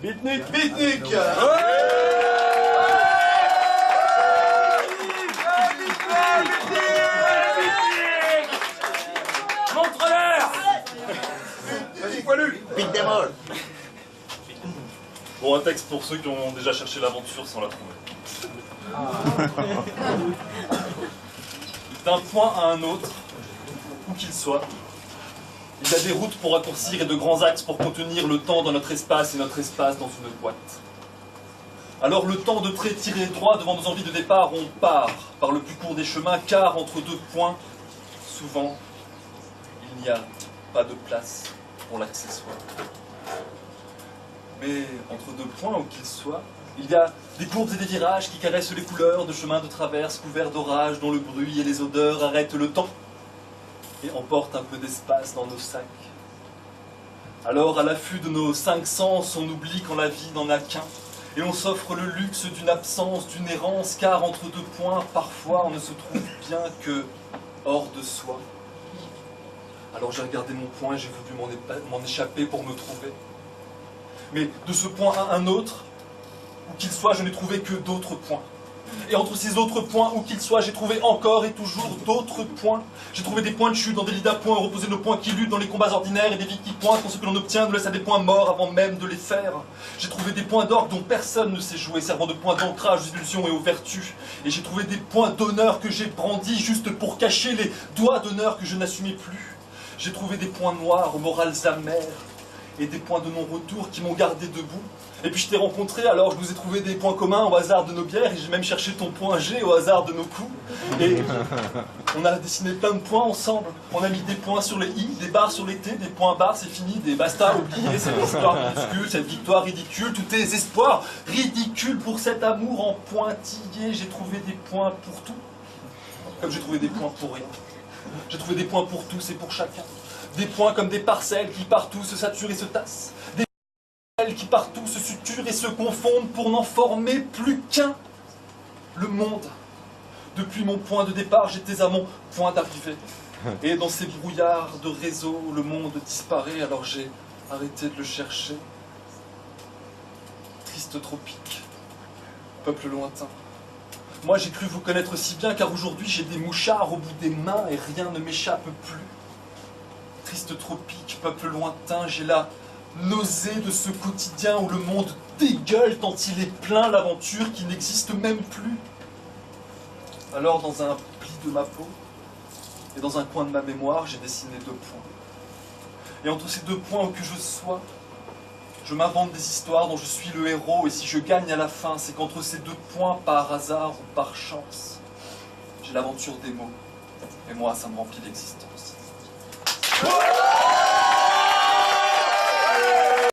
Bitnik, Bitnik. Montre-leur! Vas-y, poilu. Bite des molles. Bon, un texte pour ceux qui ont déjà cherché l'aventure sans la trouver. D'un point à un autre, où qu'il soit, il y a des routes pour raccourcir et de grands axes pour contenir le temps dans notre espace et notre espace dans une boîte. Alors le temps de trait tiré droit devant nos envies de départ, on part par le plus court des chemins, car entre deux points, souvent, il n'y a pas de place pour l'accessoire. Mais entre deux points, où qu'ils soient, il y a des courbes et des virages qui caressent les couleurs de chemins de traverse couverts d'orage dont le bruit et les odeurs arrêtent le temps et emportent un peu d'espace dans nos sacs. Alors, à l'affût de nos 5 sens, on oublie quand la vie n'en a qu'un et on s'offre le luxe d'une absence, d'une errance, car entre deux points, parfois, on ne se trouve bien que hors de soi. Alors j'ai regardé mon point et j'ai voulu m'en échapper pour me trouver. Mais de ce point à un autre, où qu'il soit, je n'ai trouvé que d'autres points. Et entre ces autres points, où qu'ils soient, j'ai trouvé encore et toujours d'autres points. J'ai trouvé des points de chute dans des lits d'appoint, reposer nos points qui luttent dans les combats ordinaires et des vies qui pointent quand ce que l'on obtient nous laisse à des points morts avant même de les faire. J'ai trouvé des points d'orgue dont personne ne sait jouer, servant de points d'ancrage aux illusions et aux vertus. Et j'ai trouvé des points d'honneur que j'ai brandis juste pour cacher les doigts d'honneur que je n'assumais plus. J'ai trouvé des points noirs aux morales amères et des points de non-retour qui m'ont gardé debout. Et puis je t'ai rencontré, alors je nous ai trouvé des points communs au hasard de nos bières, et j'ai même cherché ton point G au hasard de nos coups. Et on a dessiné plein de points ensemble. On a mis des points sur les i, des barres sur les t, des points barres, c'est fini, des basta, oubliez, cette histoire minuscule, cette victoire ridicule, tous tes espoirs ridicules pour cet amour en pointillé. J'ai trouvé des points pour tout, comme j'ai trouvé des points pour rien. J'ai trouvé des points pour tous et pour chacun. Des points comme des parcelles qui partout se saturent et se tassent. Des parcelles qui partout se suturent et se confondent pour n'en former plus qu'un. Le monde. Depuis mon point de départ, j'étais à mon point d'arrivée. Et dans ces brouillards de réseau, le monde disparaît, alors j'ai arrêté de le chercher. Triste tropique, peuple lointain. Moi j'ai cru vous connaître si bien, car aujourd'hui j'ai des mouchards au bout des mains et rien ne m'échappe plus. Triste tropique, peuple lointain, j'ai la nausée de ce quotidien où le monde dégueule tant il est plein l'aventure qui n'existe même plus. Alors dans un pli de ma peau et dans un coin de ma mémoire, j'ai dessiné 2 points. Et entre ces 2 points où que je sois, je m'invente des histoires dont je suis le héros, et si je gagne à la fin, c'est qu'entre ces 2 points, par hasard ou par chance, j'ai l'aventure des mots. Et moi, ça me remplit l'existence.